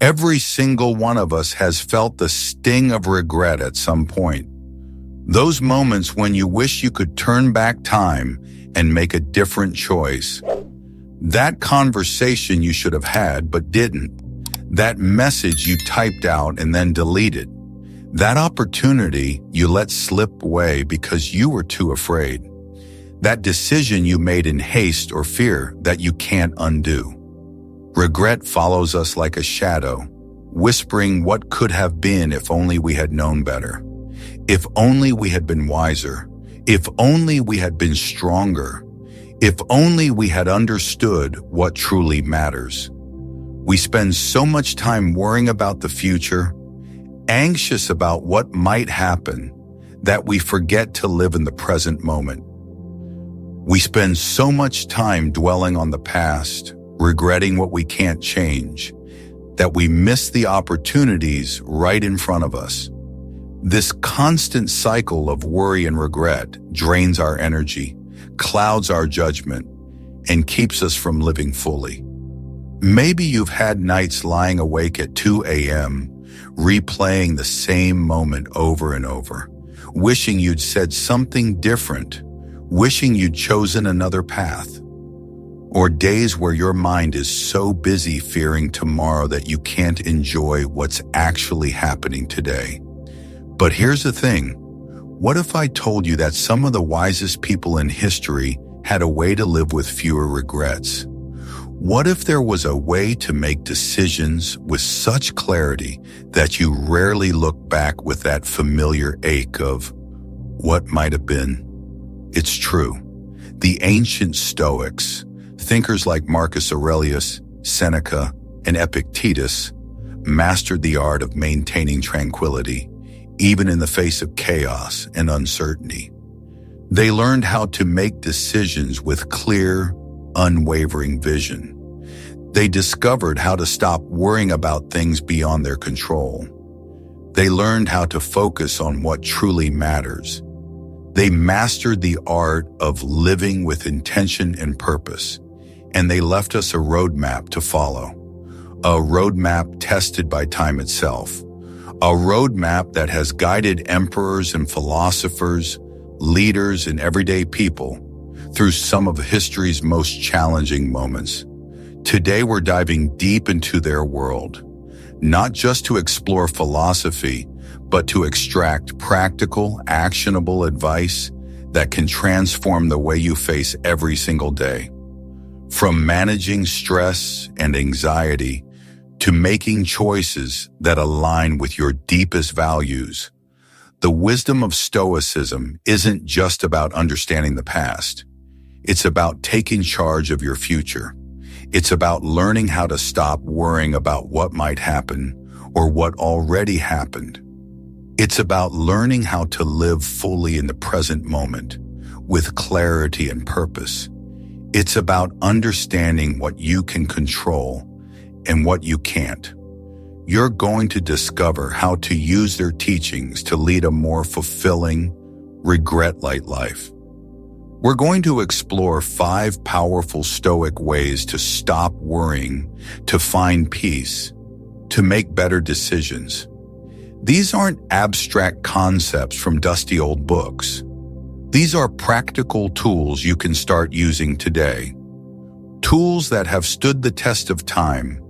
Every single one of us has felt the sting of regret at some point. Those moments when you wish you could turn back time and make a different choice. That conversation you should have had but didn't. That message you typed out and then deleted. That opportunity you let slip away because you were too afraid. That decision you made in haste or fear that you can't undo. Regret follows us like a shadow, whispering what could have been if only we had known better. If only we had been wiser. If only we had been stronger. If only we had understood what truly matters. We spend so much time worrying about the future, anxious about what might happen, that we forget to live in the present moment. We spend so much time dwelling on the past, regretting what we can't change, that we miss the opportunities right in front of us. This constant cycle of worry and regret drains our energy, clouds our judgment, and keeps us from living fully. Maybe you've had nights lying awake at 2 a.m., replaying the same moment over and over, wishing you'd said something different, wishing you'd chosen another path. Or days where your mind is so busy fearing tomorrow that you can't enjoy what's actually happening today. But here's the thing. What if I told you that some of the wisest people in history had a way to live with fewer regrets? What if there was a way to make decisions with such clarity that you rarely look back with that familiar ache of what might have been? It's true. The ancient Stoics, thinkers like Marcus Aurelius, Seneca, and Epictetus, mastered the art of maintaining tranquility, even in the face of chaos and uncertainty. They learned how to make decisions with clear, unwavering vision. They discovered how to stop worrying about things beyond their control. They learned how to focus on what truly matters. They mastered the art of living with intention and purpose, and they left us a roadmap to follow. A roadmap tested by time itself. A roadmap that has guided emperors and philosophers, leaders and everyday people through some of history's most challenging moments. Today we're diving deep into their world, not just to explore philosophy, but to extract practical, actionable advice that can transform the way you face every single day. From managing stress and anxiety to making choices that align with your deepest values, the wisdom of Stoicism isn't just about understanding the past. It's about taking charge of your future. It's about learning how to stop worrying about what might happen or what already happened. It's about learning how to live fully in the present moment with clarity and purpose. It's about understanding what you can control and what you can't. You're going to discover how to use their teachings to lead a more fulfilling, regret-light life. We're going to explore 5 powerful Stoic ways to stop worrying, to find peace, to make better decisions. These aren't abstract concepts from dusty old books. These are practical tools you can start using today. Tools that have stood the test of time.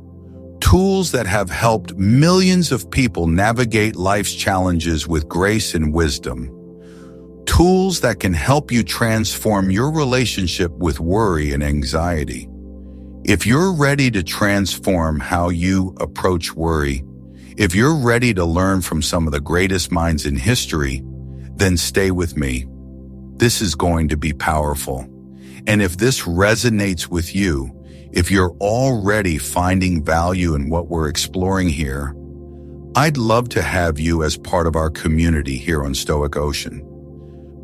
Tools that have helped millions of people navigate life's challenges with grace and wisdom. Tools that can help you transform your relationship with worry and anxiety. If you're ready to transform how you approach worry, if you're ready to learn from some of the greatest minds in history, then stay with me. This is going to be powerful. And if this resonates with you, if you're already finding value in what we're exploring here, I'd love to have you as part of our community here on Stoic Ocean.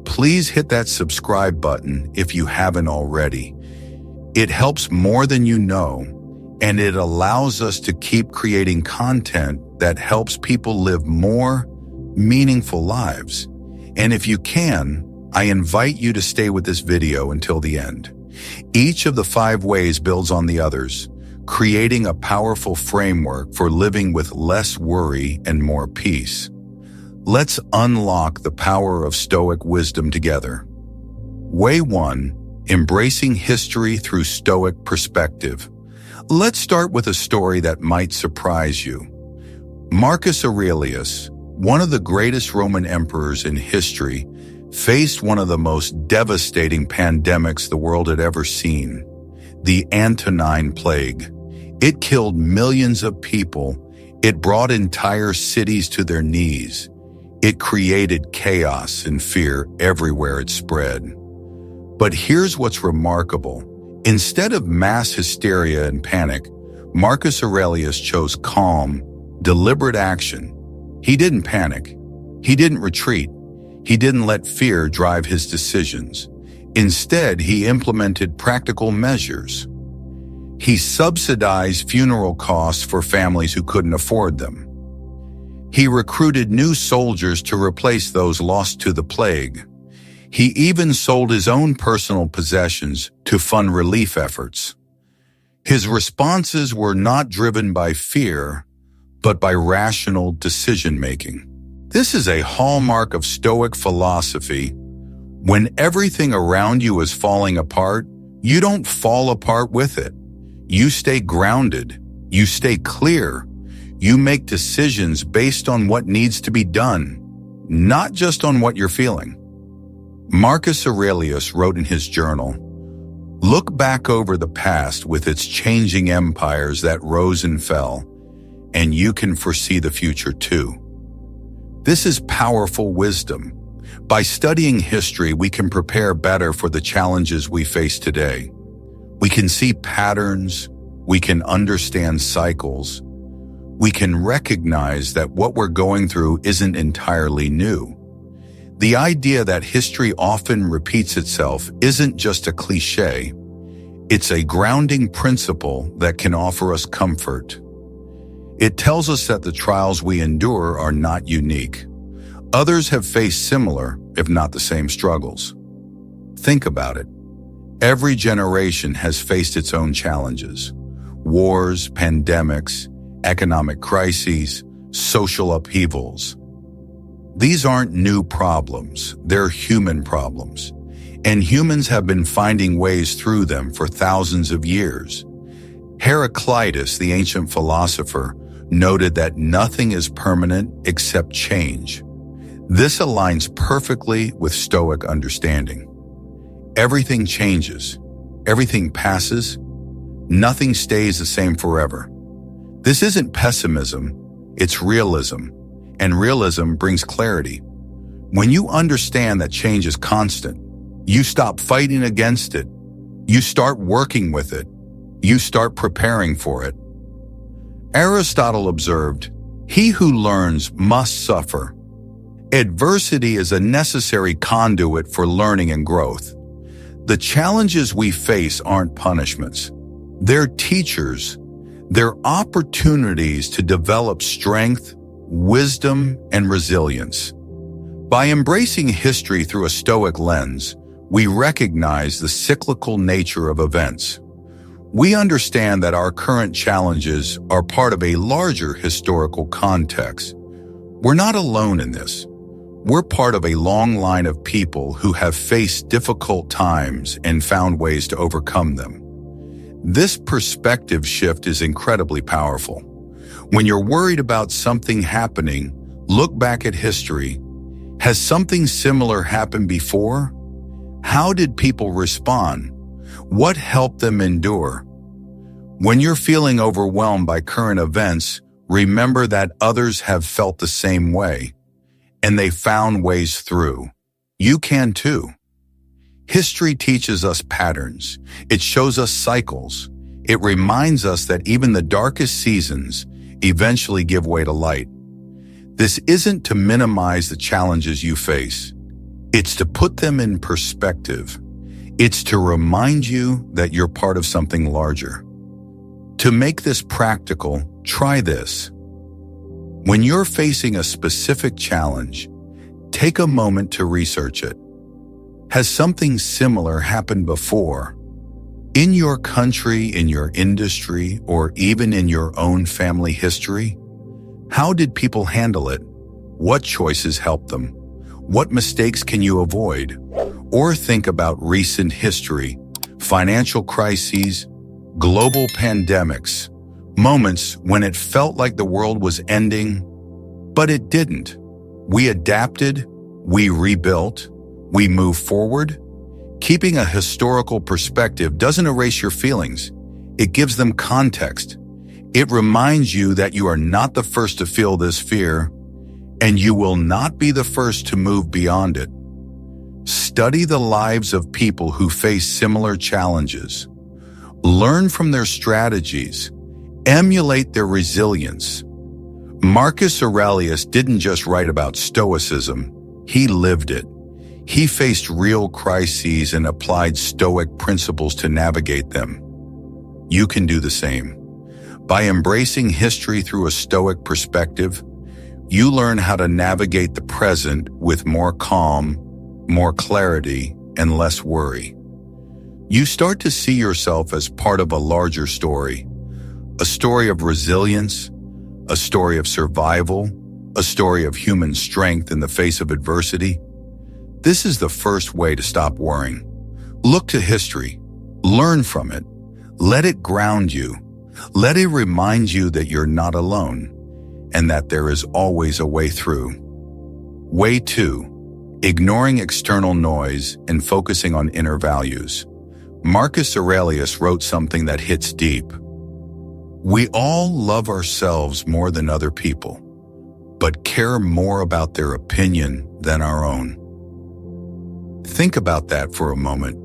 Please hit that subscribe button if you haven't already. It helps more than you know, and it allows us to keep creating content that helps people live more meaningful lives. And if you can, I invite you to stay with this video until the end. Each of the 5 ways builds on the others, creating a powerful framework for living with less worry and more peace. Let's unlock the power of Stoic wisdom together. Way 1. Embracing history through Stoic perspective. Let's start with a story that might surprise you. Marcus Aurelius, one of the greatest Roman emperors in history, faced one of the most devastating pandemics the world had ever seen, the Antonine Plague. It killed millions of people. It brought entire cities to their knees. It created chaos and fear everywhere it spread. But here's what's remarkable. Instead of mass hysteria and panic, Marcus Aurelius chose calm, deliberate action. He didn't panic. He didn't retreat. He didn't let fear drive his decisions. Instead, he implemented practical measures. He subsidized funeral costs for families who couldn't afford them. He recruited new soldiers to replace those lost to the plague. He even sold his own personal possessions to fund relief efforts. His responses were not driven by fear, but by rational decision-making. This is a hallmark of Stoic philosophy. When everything around you is falling apart, you don't fall apart with it. You stay grounded. You stay clear. You make decisions based on what needs to be done, not just on what you're feeling. Marcus Aurelius wrote in his journal, "Look back over the past with its changing empires that rose and fell, and you can foresee the future too." This is powerful wisdom. By studying history, we can prepare better for the challenges we face today. We can see patterns. We can understand cycles. We can recognize that what we're going through isn't entirely new. The idea that history often repeats itself isn't just a cliché. It's a grounding principle that can offer us comfort. It tells us that the trials we endure are not unique. Others have faced similar, if not the same, struggles. Think about it. Every generation has faced its own challenges. Wars, pandemics, economic crises, social upheavals. These aren't new problems, they're human problems. And humans have been finding ways through them for thousands of years. Heraclitus, the ancient philosopher, noted that nothing is permanent except change. This aligns perfectly with Stoic understanding. Everything changes, everything passes, nothing stays the same forever. This isn't pessimism, it's realism, and realism brings clarity. When you understand that change is constant, you stop fighting against it, you start working with it, you start preparing for it. Aristotle observed, "He who learns must suffer." Adversity is a necessary conduit for learning and growth. The challenges we face aren't punishments. They're teachers. They're opportunities to develop strength, wisdom, and resilience. By embracing history through a Stoic lens, we recognize the cyclical nature of events. We understand that our current challenges are part of a larger historical context. We're not alone in this. We're part of a long line of people who have faced difficult times and found ways to overcome them. This perspective shift is incredibly powerful. When you're worried about something happening, look back at history. Has something similar happened before? How did people respond? What helped them endure? When you're feeling overwhelmed by current events, remember that others have felt the same way, and they found ways through. You can too. History teaches us patterns. It shows us cycles. It reminds us that even the darkest seasons eventually give way to light. This isn't to minimize the challenges you face. It's to put them in perspective. It's to remind you that you're part of something larger. To make this practical, try this. When you're facing a specific challenge, take a moment to research it. Has something similar happened before? In your country, in your industry, or even in your own family history? How did people handle it? What choices helped them? What mistakes can you avoid? Or think about recent history, financial crises, global pandemics, moments when it felt like the world was ending, but it didn't. We adapted, we rebuilt, we moved forward. Keeping a historical perspective doesn't erase your feelings. It gives them context. It reminds you that you are not the first to feel this fear, and you will not be the first to move beyond it. Study the lives of people who face similar challenges. Learn from their strategies. Emulate their resilience. Marcus Aurelius didn't just write about Stoicism, he lived it. He faced real crises and applied Stoic principles to navigate them. You can do the same. By embracing history through a Stoic perspective, you learn how to navigate the present with more calm, more clarity, and less worry. You start to see yourself as part of a larger story, a story of resilience, a story of survival, a story of human strength in the face of adversity. This is the first way to stop worrying. Look to history. Learn from it. Let it ground you. Let it remind you that you're not alone and that there is always a way through. Way 2. Ignoring external noise and focusing on inner values. Marcus Aurelius wrote something that hits deep. We all love ourselves more than other people, but care more about their opinion than our own. Think about that for a moment.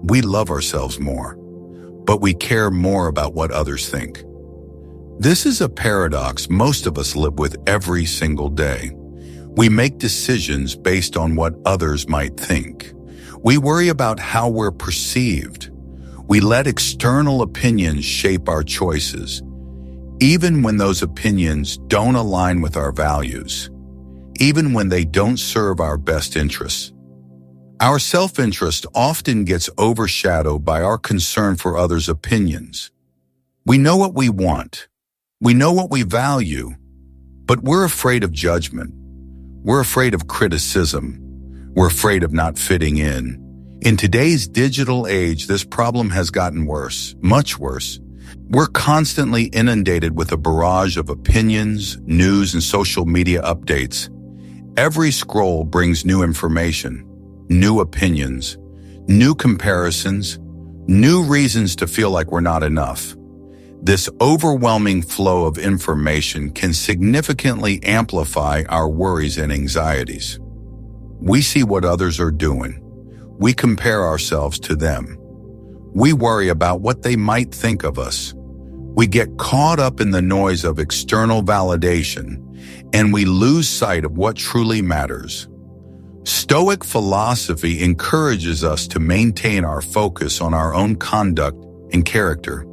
We love ourselves more, but we care more about what others think. This is a paradox most of us live with every single day. We make decisions based on what others might think. We worry about how we're perceived. We let external opinions shape our choices, even when those opinions don't align with our values, even when they don't serve our best interests. Our self-interest often gets overshadowed by our concern for others' opinions. We know what we want. We know what we value, but we're afraid of judgment. We're afraid of criticism. We're afraid of not fitting in. In today's digital age, this problem has gotten worse, much worse. We're constantly inundated with a barrage of opinions, news, and social media updates. Every scroll brings new information, new opinions, new comparisons, new reasons to feel like we're not enough. This overwhelming flow of information can significantly amplify our worries and anxieties. We see what others are doing. We compare ourselves to them. We worry about what they might think of us. We get caught up in the noise of external validation, and we lose sight of what truly matters. Stoic philosophy encourages us to maintain our focus on our own conduct and character,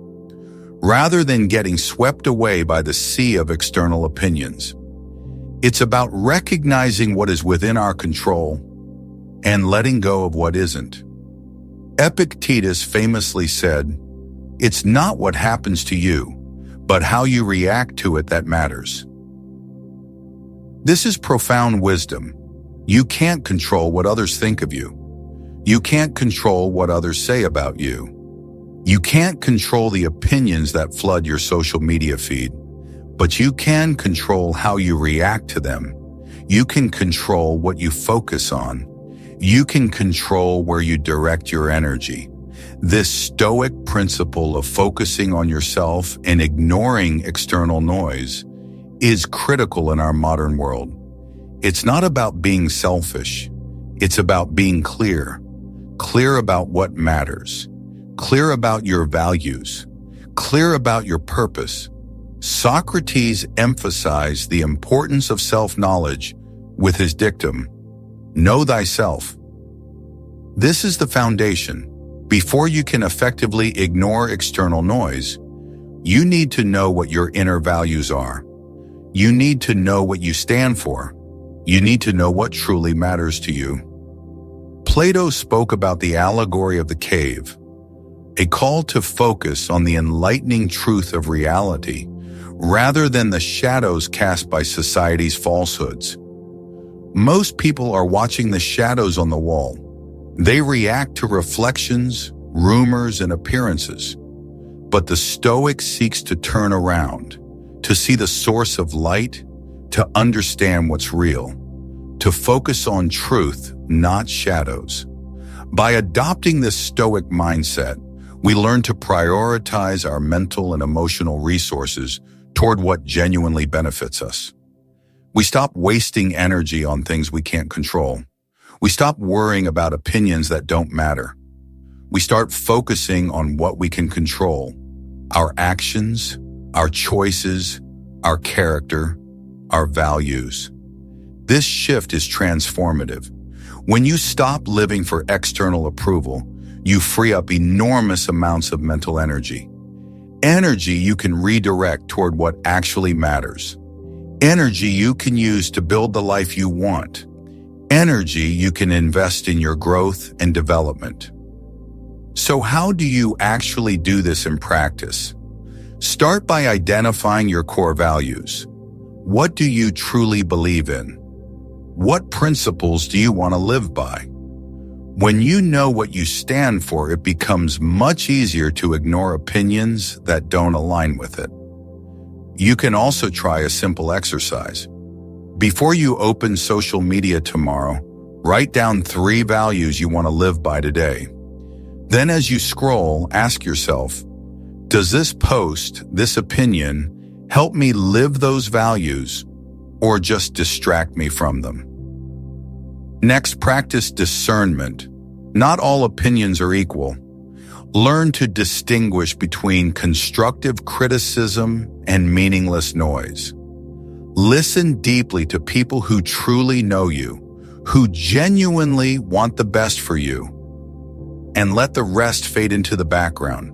rather than getting swept away by the sea of external opinions. It's about recognizing what is within our control and letting go of what isn't. Epictetus famously said, "It's not what happens to you, but how you react to it that matters." This is profound wisdom. You can't control what others think of you. You can't control what others say about you. You can't control the opinions that flood your social media feed, but you can control how you react to them. You can control what you focus on. You can control where you direct your energy. This Stoic principle of focusing on yourself and ignoring external noise is critical in our modern world. It's not about being selfish. It's about being clear. Clear about what matters. Clear about your values. Clear about your purpose. Socrates emphasized the importance of self-knowledge with his dictum, "Know thyself." This is the foundation. Before you can effectively ignore external noise, you need to know what your inner values are. You need to know what you stand for. You need to know what truly matters to you. Plato spoke about the allegory of the cave. a call to focus on the enlightening truth of reality, rather than the shadows cast by society's falsehoods. Most people are watching the shadows on the wall. They react to reflections, rumors, and appearances. But the Stoic seeks to turn around, to see the source of light, to understand what's real, to focus on truth, not shadows. By adopting this Stoic mindset, we learn to prioritize our mental and emotional resources toward what genuinely benefits us. We stop wasting energy on things we can't control. We stop worrying about opinions that don't matter. We start focusing on what we can control: our actions, our choices, our character, our values. This shift is transformative. When you stop living for external approval, you free up enormous amounts of mental energy. Energy you can redirect toward what actually matters. Energy you can use to build the life you want. Energy you can invest in your growth and development. So how do you actually do this in practice? Start by identifying your core values. What do you truly believe in? What principles do you want to live by? When you know what you stand for, it becomes much easier to ignore opinions that don't align with it. You can also try a simple exercise. Before you open social media tomorrow, write down 3 values you want to live by today. Then as you scroll, ask yourself, does this post, this opinion, help me live those values, or just distract me from them? Next, practice discernment. Not all opinions are equal. Learn to distinguish between constructive criticism and meaningless noise. Listen deeply to people who truly know you, who genuinely want the best for you, and let the rest fade into the background.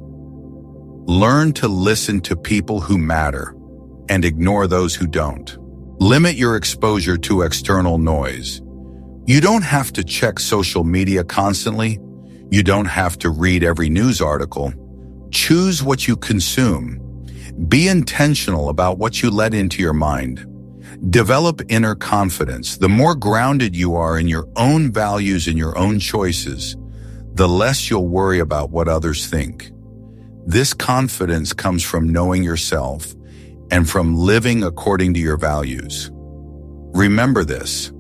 Learn to listen to people who matter and ignore those who don't. Limit your exposure to external noise. You don't have to check social media constantly. You don't have to read every news article. Choose what you consume. Be intentional about what you let into your mind. Develop inner confidence. The more grounded you are in your own values and your own choices, the less you'll worry about what others think. This confidence comes from knowing yourself and from living according to your values. Remember this: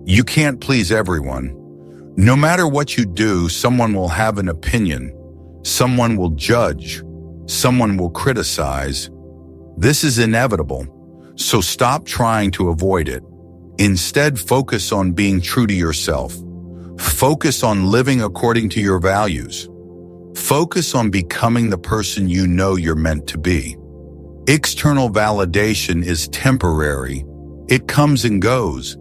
you can't please everyone. No matter what you do, someone will have an opinion, someone will judge, someone will criticize. This is inevitable, so stop trying to avoid it. Instead, focus on being true to yourself. Focus on living according to your values. Focus on becoming the person you know you're meant to be. External validation is temporary. It comes and goes.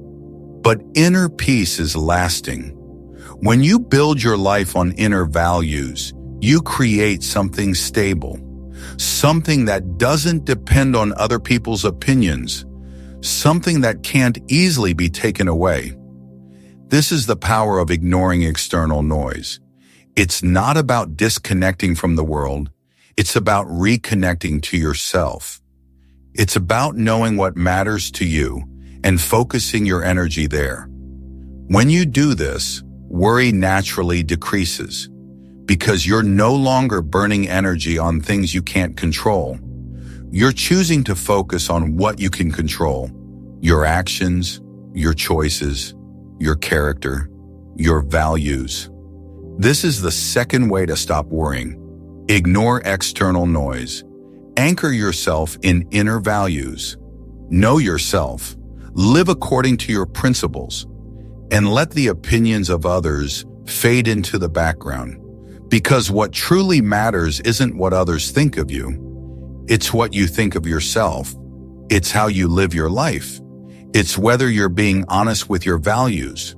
But inner peace is lasting. When you build your life on inner values, you create something stable, something that doesn't depend on other people's opinions, something that can't easily be taken away. This is the power of ignoring external noise. It's not about disconnecting from the world. It's about reconnecting to yourself. It's about knowing what matters to you and focusing your energy there. When you do this, worry naturally decreases because you're no longer burning energy on things you can't control. You're choosing to focus on what you can control: your actions, your choices, your character, your values. This is the second way to stop worrying. Ignore external noise. Anchor yourself in inner values. Know yourself. Live according to your principles. And let the opinions of others fade into the background. Because what truly matters isn't what others think of you. It's what you think of yourself. It's how you live your life. It's whether you're being honest with your values.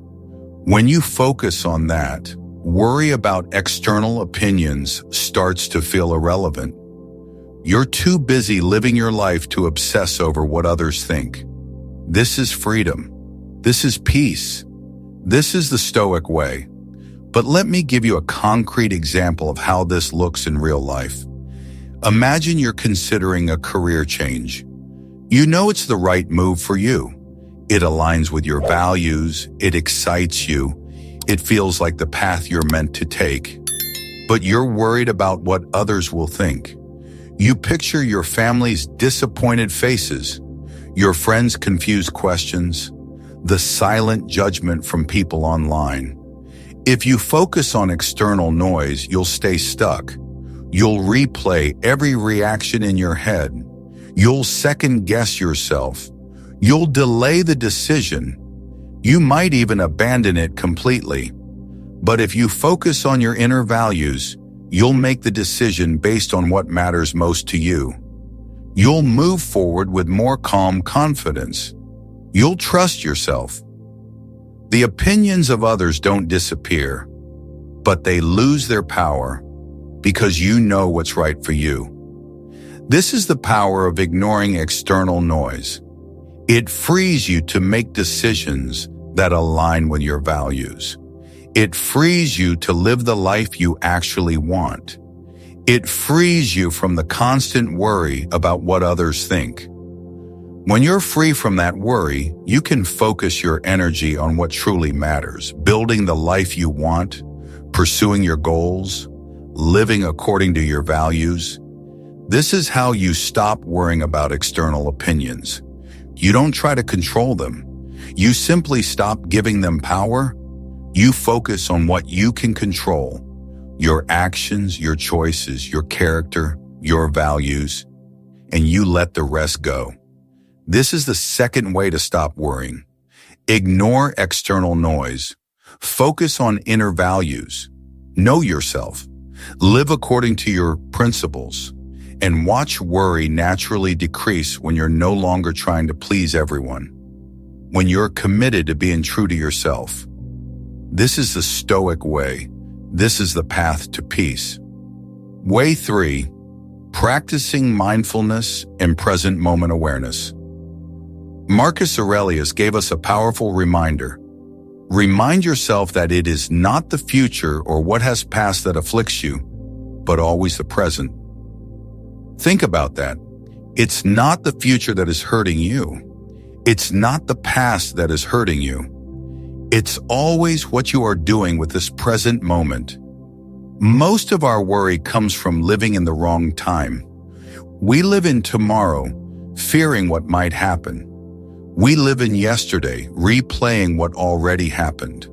When you focus on that, worry about external opinions starts to feel irrelevant. You're too busy living your life to obsess over what others think. This is freedom. This is peace. This is the Stoic way. But let me give you a concrete example of how this looks in real life. Imagine you're considering a career change. You know it's the right move for you. It aligns with your values, it excites you, it feels like the path you're meant to take. But you're worried about what others will think. You picture your family's disappointed faces, your friends' confused questions, the silent judgment from people online. If you focus on external noise, you'll stay stuck. You'll replay every reaction in your head. You'll second-guess yourself. You'll delay the decision. You might even abandon it completely. But if you focus on your inner values, you'll make the decision based on what matters most to you. You'll move forward with more calm confidence. You'll trust yourself. The opinions of others don't disappear, but they lose their power because you know what's right for you. This is the power of ignoring external noise. It frees you to make decisions that align with your values. It frees you to live the life you actually want. It frees you from the constant worry about what others think. When you're free from that worry, you can focus your energy on what truly matters, building the life you want, pursuing your goals, living according to your values. This is how you stop worrying about external opinions. You don't try to control them. You simply stop giving them power. You focus on what you can control: your actions, your choices, your character, your values, and you let the rest go. This is the second way to stop worrying. Ignore external noise. Focus on inner values. Know yourself. Live according to your principles. And watch worry naturally decrease when you're no longer trying to please everyone. When you're committed to being true to yourself. This is the Stoic way. This is the path to peace. Way 3. Practicing mindfulness and present moment awareness. Marcus Aurelius gave us a powerful reminder. Remind yourself that it is not the future or what has passed that afflicts you, but always the present. Think about that. It's not the future that is hurting you. It's not the past that is hurting you. It's always what you are doing with this present moment. Most of our worry comes from living in the wrong time. We live in tomorrow, fearing what might happen. We live in yesterday, replaying what already happened.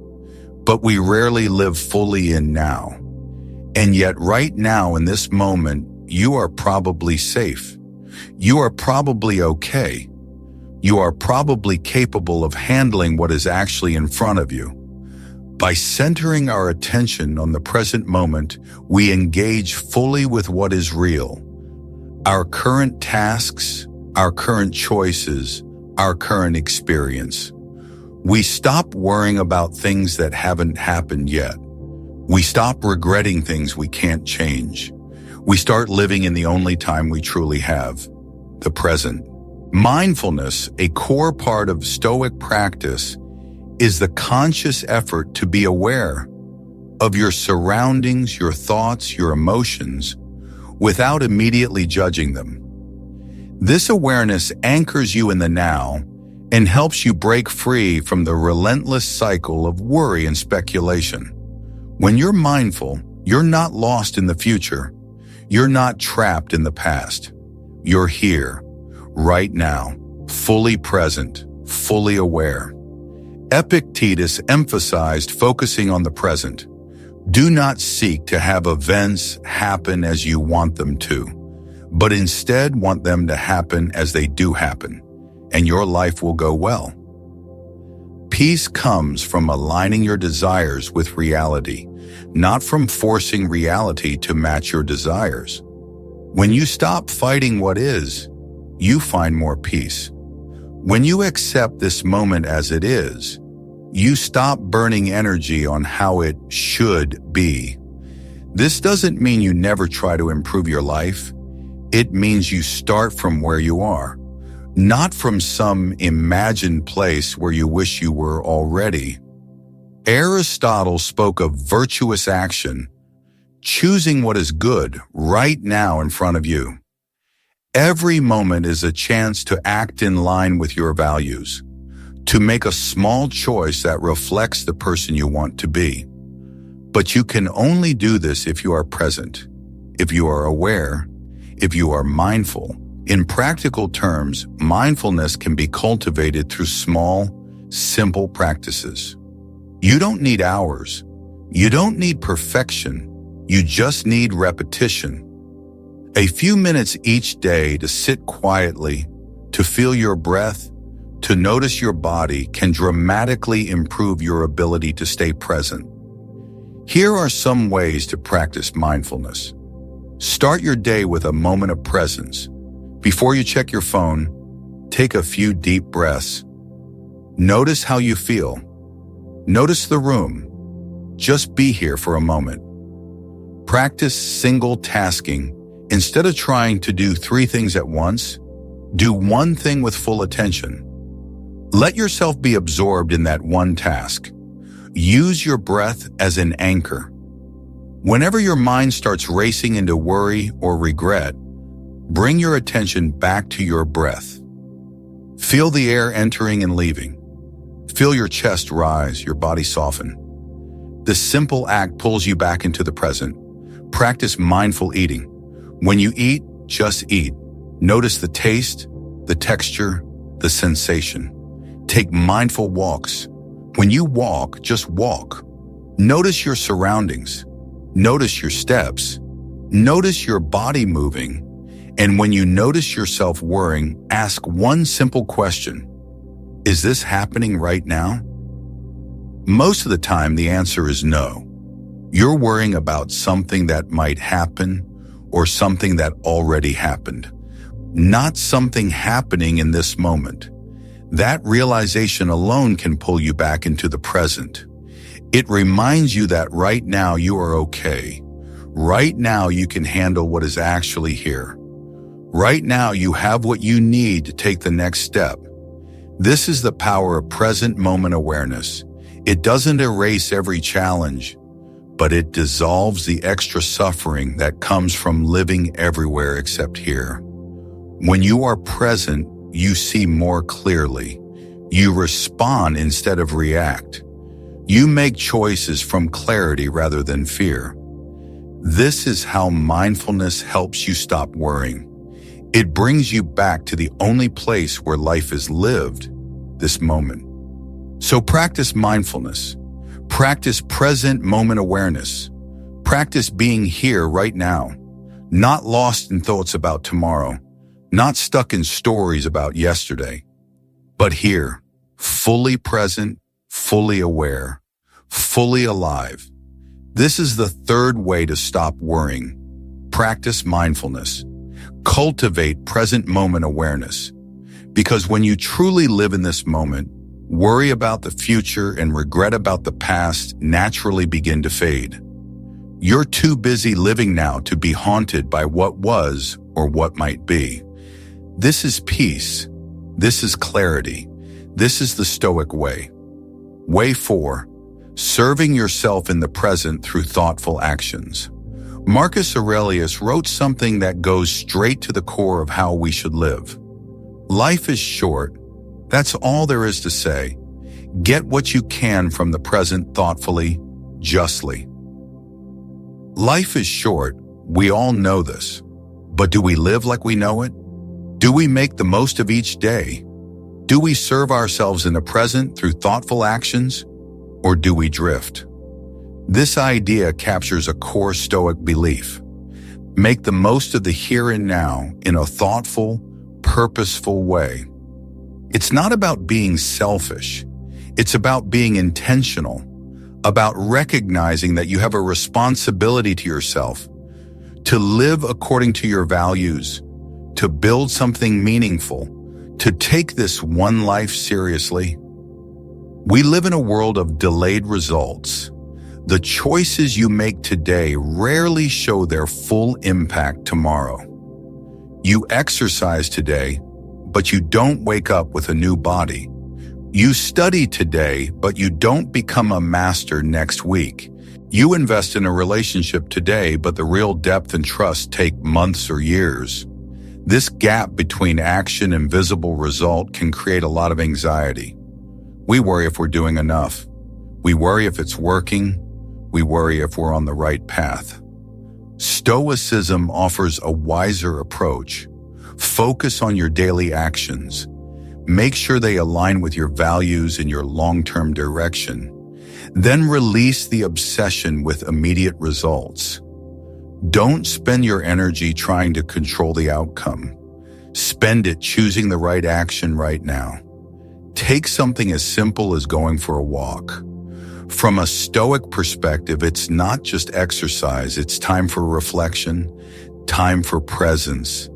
But we rarely live fully in now. And yet right now in this moment, you are probably safe. You are probably okay. You are probably capable of handling what is actually in front of you. By centering our attention on the present moment, we engage fully with what is real. Our current tasks, our current choices, our current experience. We stop worrying about things that haven't happened yet. We stop regretting things we can't change. We start living in the only time we truly have, the present. Mindfulness, a core part of Stoic practice, is the conscious effort to be aware of your surroundings, your thoughts, your emotions, without immediately judging them. This awareness anchors you in the now and helps you break free from the relentless cycle of worry and speculation. When you're mindful, you're not lost in the future. You're not trapped in the past. You're here, right now, fully present, fully aware. Epictetus emphasized focusing on the present. Do not seek to have events happen as you want them to, but instead want them to happen as they do happen, and your life will go well. Peace comes from aligning your desires with reality, not from forcing reality to match your desires. When you stop fighting what is, you find more peace. When you accept this moment as it is, you stop burning energy on how it should be. This doesn't mean you never try to improve your life. It means you start from where you are, not from some imagined place where you wish you were already. Aristotle spoke of virtuous action, choosing what is good right now in front of you. Every moment is a chance to act in line with your values, to make a small choice that reflects the person you want to be. But you can only do this if you are present, if you are aware, if you are mindful. In practical terms, mindfulness can be cultivated through small, simple practices. You don't need hours. You don't need perfection. You just need repetition. A few minutes each day to sit quietly, to feel your breath, to notice your body can dramatically improve your ability to stay present. Here are some ways to practice mindfulness. Start your day with a moment of presence. Before you check your phone, take a few deep breaths. Notice how you feel. Notice the room. Just be here for a moment. Practice single tasking. Instead of trying to do 3 things at once, do one thing with full attention. Let yourself be absorbed in that one task. Use your breath as an anchor. Whenever your mind starts racing into worry or regret, bring your attention back to your breath. Feel the air entering and leaving. Feel your chest rise, your body soften. This simple act pulls you back into the present. Practice mindful eating. When you eat, just eat. Notice the taste, the texture, the sensation. Take mindful walks. When you walk, just walk. Notice your surroundings. Notice your steps. Notice your body moving. And when you notice yourself worrying, ask one simple question. Is this happening right now? Most of the time, the answer is no. You're worrying about something that might happen or something that already happened, not something happening in this moment. That realization alone can pull you back into the present. It reminds you that right now you are okay. Right now you can handle what is actually here. Right now you have what you need to take the next step. This is the power of present moment awareness. It doesn't erase every challenge, but it dissolves the extra suffering that comes from living everywhere except here. When you are present, you see more clearly. You respond instead of react. You make choices from clarity rather than fear. This is how mindfulness helps you stop worrying. It brings you back to the only place where life is lived, this moment. So practice mindfulness. Practice present moment awareness. Practice being here right now, not lost in thoughts about tomorrow, not stuck in stories about yesterday, but here, fully present, fully aware, fully alive. This is the third way to stop worrying. Practice mindfulness. Cultivate present moment awareness. Because when you truly live in this moment, worry about the future and regret about the past naturally begin to fade. You're too busy living now to be haunted by what was or what might be. This is peace. This is clarity. This is the Stoic way. Way 4. Serving yourself in the present through thoughtful actions. Marcus Aurelius wrote something that goes straight to the core of how we should live. Life is short. That's all there is to say. Get what you can from the present thoughtfully, justly. Life is short. We all know this. But do we live like we know it? Do we make the most of each day? Do we serve ourselves in the present through thoughtful actions? Or do we drift? This idea captures a core Stoic belief. Make the most of the here and now in a thoughtful, purposeful way. It's not about being selfish. It's about being intentional, about recognizing that you have a responsibility to yourself, to live according to your values, to build something meaningful, to take this one life seriously. We live in a world of delayed results. The choices you make today rarely show their full impact tomorrow. You exercise today, but you don't wake up with a new body. You study today, but you don't become a master next week. You invest in a relationship today, but the real depth and trust take months or years. This gap between action and visible result can create a lot of anxiety. We worry if we're doing enough. We worry if it's working. We worry if we're on the right path. Stoicism offers a wiser approach. Focus on your daily actions. Make sure they align with your values and your long-term direction. Then release the obsession with immediate results. Don't spend your energy trying to control the outcome. Spend it choosing the right action right now. Take something as simple as going for a walk. From a Stoic perspective, it's not just exercise, it's time for reflection, time for presence,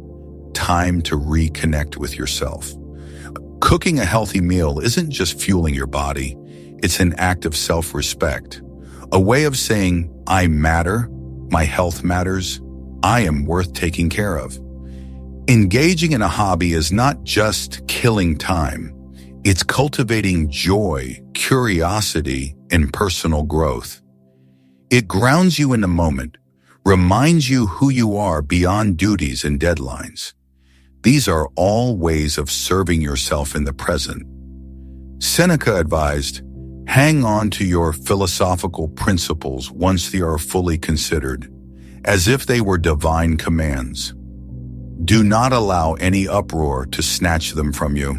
time to reconnect with yourself. Cooking a healthy meal isn't just fueling your body, it's an act of self-respect, a way of saying, I matter, my health matters, I am worth taking care of. Engaging in a hobby is not just killing time, it's cultivating joy, curiosity, and personal growth. It grounds you in the moment, reminds you who you are beyond duties and deadlines. These are all ways of serving yourself in the present. Seneca advised, hang on to your philosophical principles once they are fully considered, as if they were divine commands. Do not allow any uproar to snatch them from you.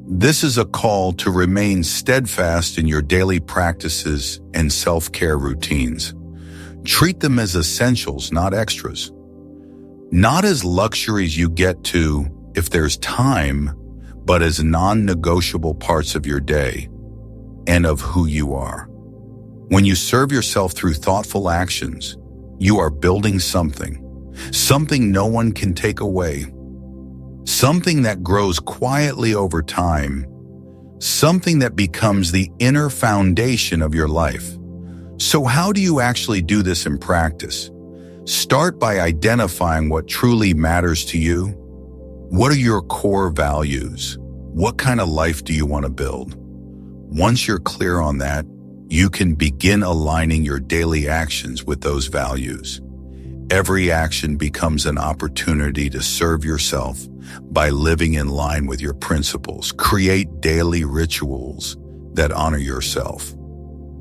This is a call to remain steadfast in your daily practices and self-care routines. Treat them as essentials, not extras. Not as luxuries you get to if there's time, but as non-negotiable parts of your day and of who you are. When you serve yourself through thoughtful actions, you are building something no one can take away, something that grows quietly over time, something that becomes the inner foundation of your life. So how do you actually do this in practice? Start by identifying what truly matters to you. What are your core values? What kind of life do you want to build? Once you're clear on that, you can begin aligning your daily actions with those values. Every action becomes an opportunity to serve yourself by living in line with your principles. Create daily rituals that honor yourself.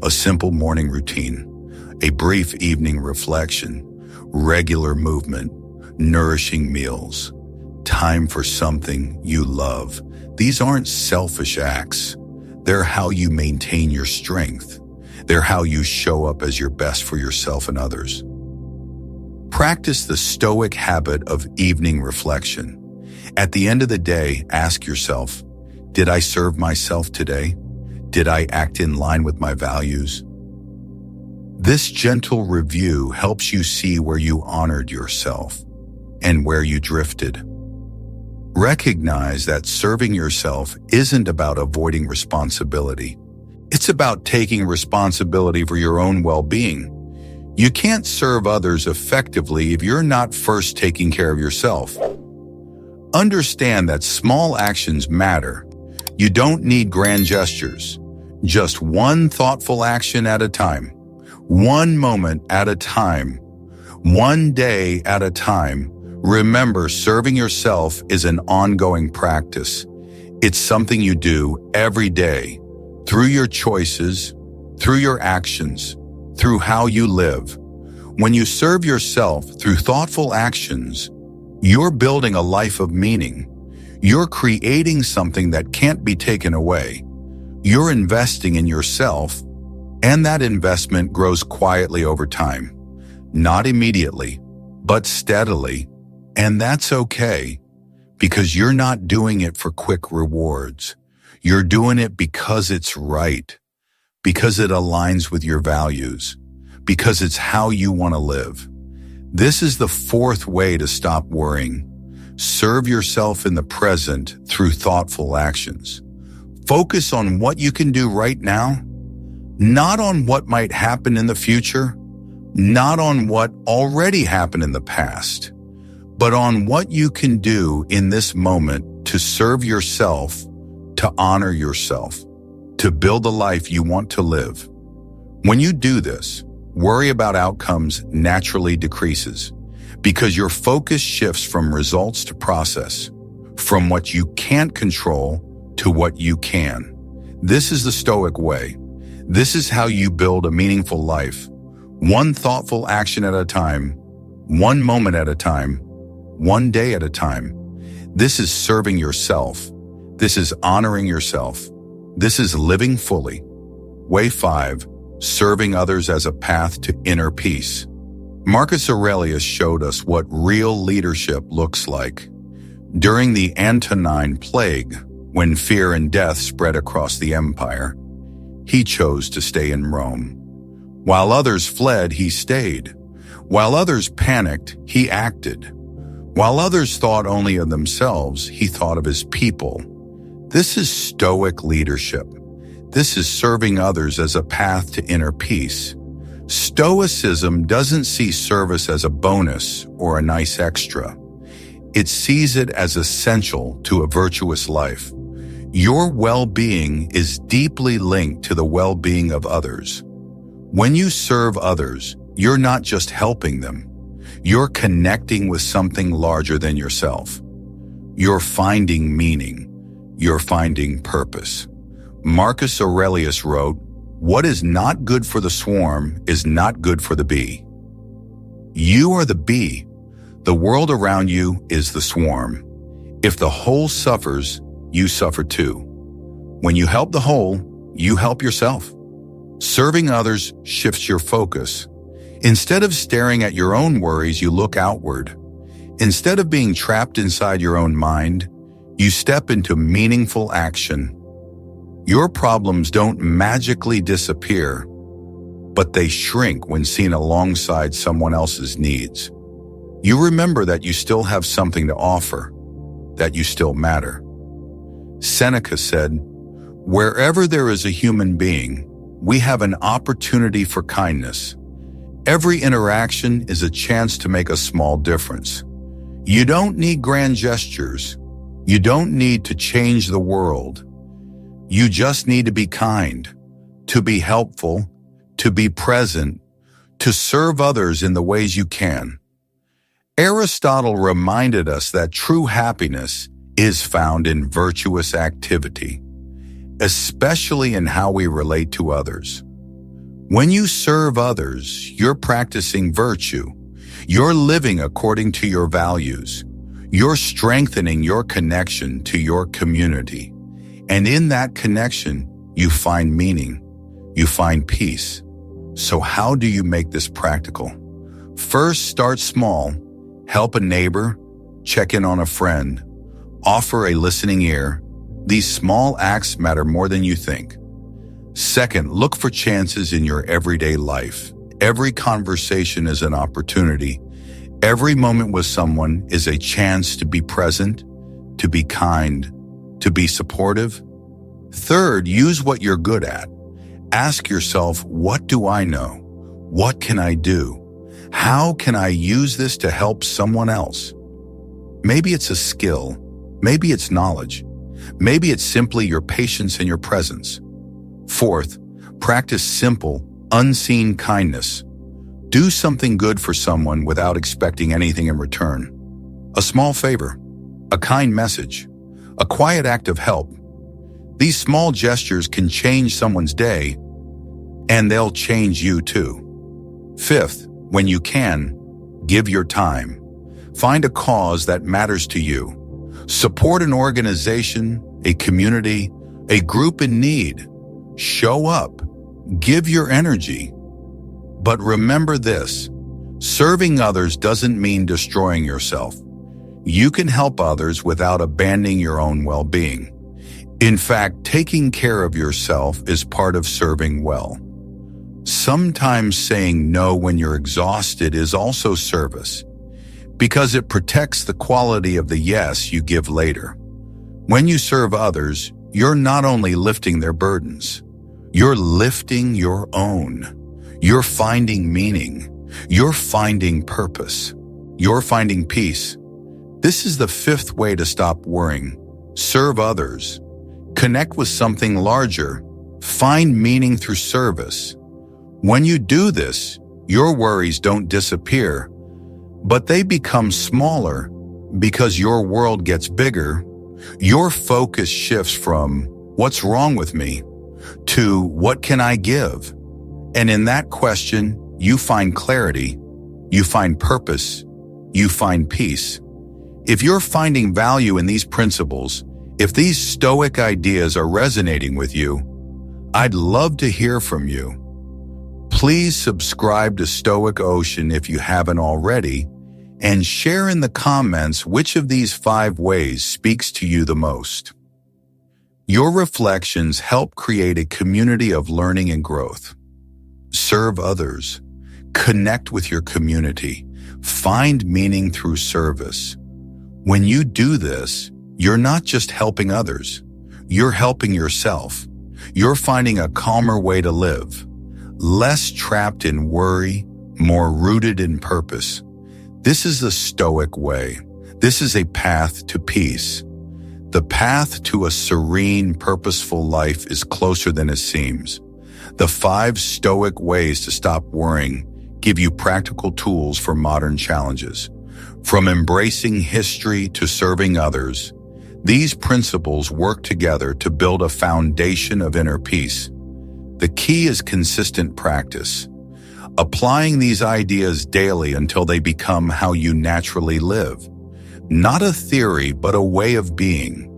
A simple morning routine, a brief evening reflection, regular movement, nourishing meals, time for something you love. These aren't selfish acts. They're how you maintain your strength. They're how you show up as your best for yourself and others. Practice the Stoic habit of evening reflection. At the end of the day, ask yourself, did I serve myself today? Did I act in line with my values? This gentle review helps you see where you honored yourself and where you drifted. Recognize that serving yourself isn't about avoiding responsibility. It's about taking responsibility for your own well-being. You can't serve others effectively if you're not first taking care of yourself. Understand that small actions matter. You don't need grand gestures. Just one thoughtful action at a time. One moment at a time, one day at a time. Remember, serving yourself is an ongoing practice. It's something you do every day, through your choices, through your actions, through how you live. When you serve yourself through thoughtful actions, you're building a life of meaning. You're creating something that can't be taken away. You're investing in yourself, and that investment grows quietly over time. Not immediately, but steadily. And that's okay, because you're not doing it for quick rewards. You're doing it because it's right, because it aligns with your values, because it's how you want to live. This is the fourth way to stop worrying. Serve yourself in the present through thoughtful actions. Focus on what you can do right now, not on what might happen in the future, not on what already happened in the past, but on what you can do in this moment to serve yourself, to honor yourself, to build the life you want to live. When you do this, worry about outcomes naturally decreases because your focus shifts from results to process, from what you can't control to what you can. This is the Stoic way. This is how you build a meaningful life, one thoughtful action at a time, one moment at a time, one day at a time. This is serving yourself. This is honoring yourself. This is living fully. Way 5, serving others as a path to inner peace. Marcus Aurelius showed us what real leadership looks like. During the Antonine Plague, when fear and death spread across the empire, he chose to stay in Rome. While others fled, he stayed. While others panicked, he acted. While others thought only of themselves, he thought of his people. This is Stoic leadership. This is serving others as a path to inner peace. Stoicism doesn't see service as a bonus or a nice extra. It sees it as essential to a virtuous life. Your well-being is deeply linked to the well-being of others. When you serve others, you're not just helping them. You're connecting with something larger than yourself. You're finding meaning. You're finding purpose. Marcus Aurelius wrote, "What is not good for the swarm is not good for the bee." You are the bee. The world around you is the swarm. If the whole suffers, you suffer too. When you help the whole, you help yourself. Serving others shifts your focus. Instead of staring at your own worries, you look outward. Instead of being trapped inside your own mind, you step into meaningful action. Your problems don't magically disappear, but they shrink when seen alongside someone else's needs. You remember that you still have something to offer, that you still matter. Seneca said, "Wherever there is a human being, we have an opportunity for kindness. Every interaction is a chance to make a small difference. You don't need grand gestures. You don't need to change the world. You just need to be kind, to be helpful, to be present, to serve others in the ways you can." Aristotle reminded us that true happiness is found in virtuous activity, especially in how we relate to others. When you serve others, you're practicing virtue. You're living according to your values. You're strengthening your connection to your community. And in that connection, you find meaning. You find peace. So how do you make this practical? First, start small. Help a neighbor. Check in on a friend. Offer a listening ear. These small acts matter more than you think. Second, look for chances in your everyday life. Every conversation is an opportunity. Every moment with someone is a chance to be present, to be kind, to be supportive. Third, use what you're good at. Ask yourself, what do I know? What can I do? How can I use this to help someone else? Maybe it's a skill. Maybe it's knowledge. Maybe it's simply your patience and your presence. Fourth, practice simple, unseen kindness. Do something good for someone without expecting anything in return. A small favor, a kind message, a quiet act of help. These small gestures can change someone's day, and they'll change you too. Fifth, when you can, give your time. Find a cause that matters to you. Support an organization, a community, a group in need. Show up. Give your energy. But remember this, serving others doesn't mean destroying yourself. You can help others without abandoning your own well-being. In fact, taking care of yourself is part of serving well. Sometimes saying no when you're exhausted is also service, because it protects the quality of the yes you give later. When you serve others, you're not only lifting their burdens, you're lifting your own. You're finding meaning. You're finding purpose. You're finding peace. This is the fifth way to stop worrying. Serve others. Connect with something larger. Find meaning through service. When you do this, your worries don't disappear, but they become smaller because your world gets bigger. Your focus shifts from "what's wrong with me" to "what can I give?" And in that question, you find clarity, you find purpose, you find peace. If you're finding value in these principles, if these Stoic ideas are resonating with you, I'd love to hear from you. Please subscribe to Stoic Ocean if you haven't already, and share in the comments which of these 5 ways speaks to you the most. Your reflections help create a community of learning and growth. Serve others. Connect with your community. Find meaning through service. When you do this, you're not just helping others. You're helping yourself. You're finding a calmer way to live. Less trapped in worry, more rooted in purpose. This is the Stoic way. This is a path to peace. The path to a serene, purposeful life is closer than it seems. The 5 Stoic ways to stop worrying give you practical tools for modern challenges. From embracing history to serving others, these principles work together to build a foundation of inner peace. The key is consistent practice, applying these ideas daily until they become how you naturally live. Not a theory, but a way of being.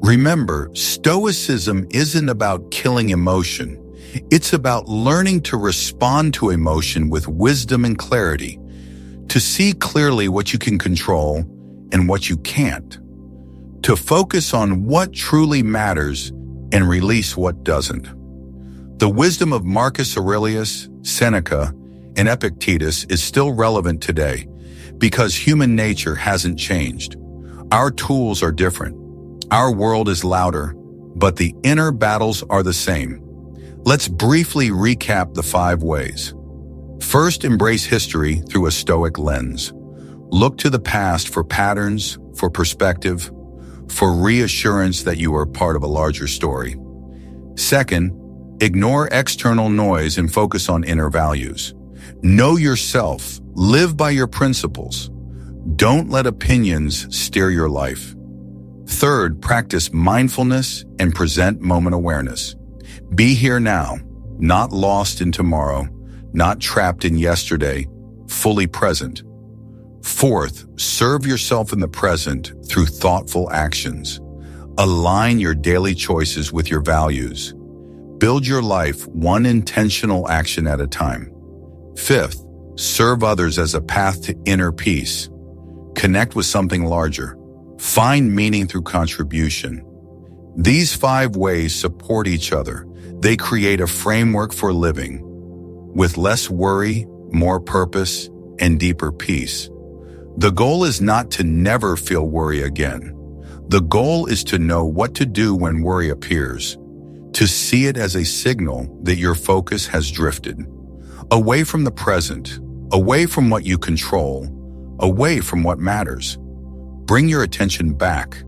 Remember, Stoicism isn't about killing emotion. It's about learning to respond to emotion with wisdom and clarity, to see clearly what you can control and what you can't, to focus on what truly matters and release what doesn't. The wisdom of Marcus Aurelius, Seneca, and Epictetus is still relevant today because human nature hasn't changed. Our tools are different. Our world is louder, but the inner battles are the same. Let's briefly recap the 5 ways. First, embrace history through a Stoic lens. Look to the past for patterns, for perspective, for reassurance that you are part of a larger story. Second, ignore external noise and focus on inner values. Know yourself. Live by your principles. Don't let opinions steer your life. Third, practice mindfulness and present moment awareness. Be here now, not lost in tomorrow, not trapped in yesterday, fully present. Fourth, serve yourself in the present through thoughtful actions. Align your daily choices with your values. Build your life one intentional action at a time. Fifth, serve others as a path to inner peace. Connect with something larger. Find meaning through contribution. These 5 ways support each other. They create a framework for living with less worry, more purpose, and deeper peace. The goal is not to never feel worry again. The goal is to know what to do when worry appears, to see it as a signal that your focus has drifted, away from the present, away from what you control, away from what matters. Bring your attention back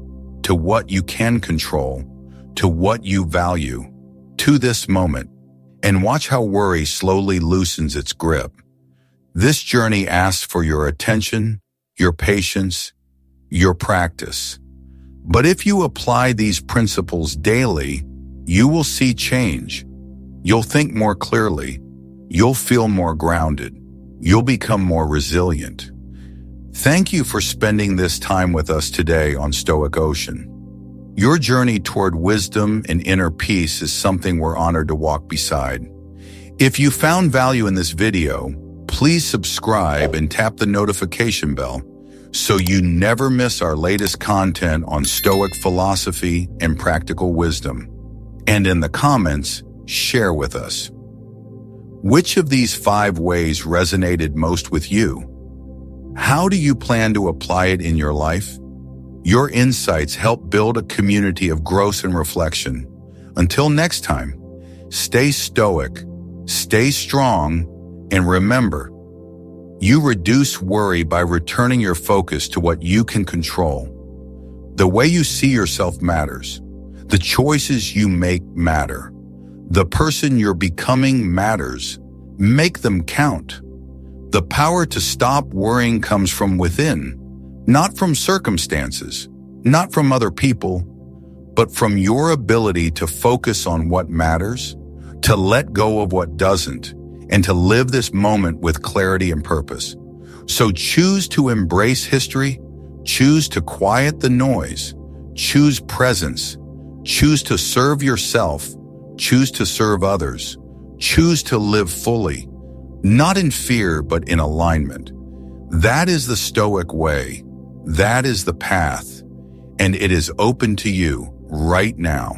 to what you can control, to what you value, to this moment, and watch how worry slowly loosens its grip. This journey asks for your attention, your patience, your practice. But if you apply these principles daily, you will see change. You'll think more clearly. You'll feel more grounded. You'll become more resilient. Thank you for spending this time with us today on Stoic Ocean. Your journey toward wisdom and inner peace is something we're honored to walk beside. If you found value in this video, please subscribe and tap the notification bell so you never miss our latest content on Stoic philosophy and practical wisdom. And in the comments, share with us. Which of these 5 ways resonated most with you? How do you plan to apply it in your life? Your insights help build a community of growth and reflection. Until next time, stay stoic, stay strong, and remember, you reduce worry by returning your focus to what you can control. The way you see yourself matters. The choices you make matter. The person you're becoming matters. Make them count. The power to stop worrying comes from within, not from circumstances, not from other people, but from your ability to focus on what matters, to let go of what doesn't, and to live this moment with clarity and purpose. So choose to embrace history, choose to quiet the noise, choose presence, choose to serve yourself, choose to serve others, choose to live fully, not in fear but in alignment. That is the Stoic way, that is the path, and it is open to you right now.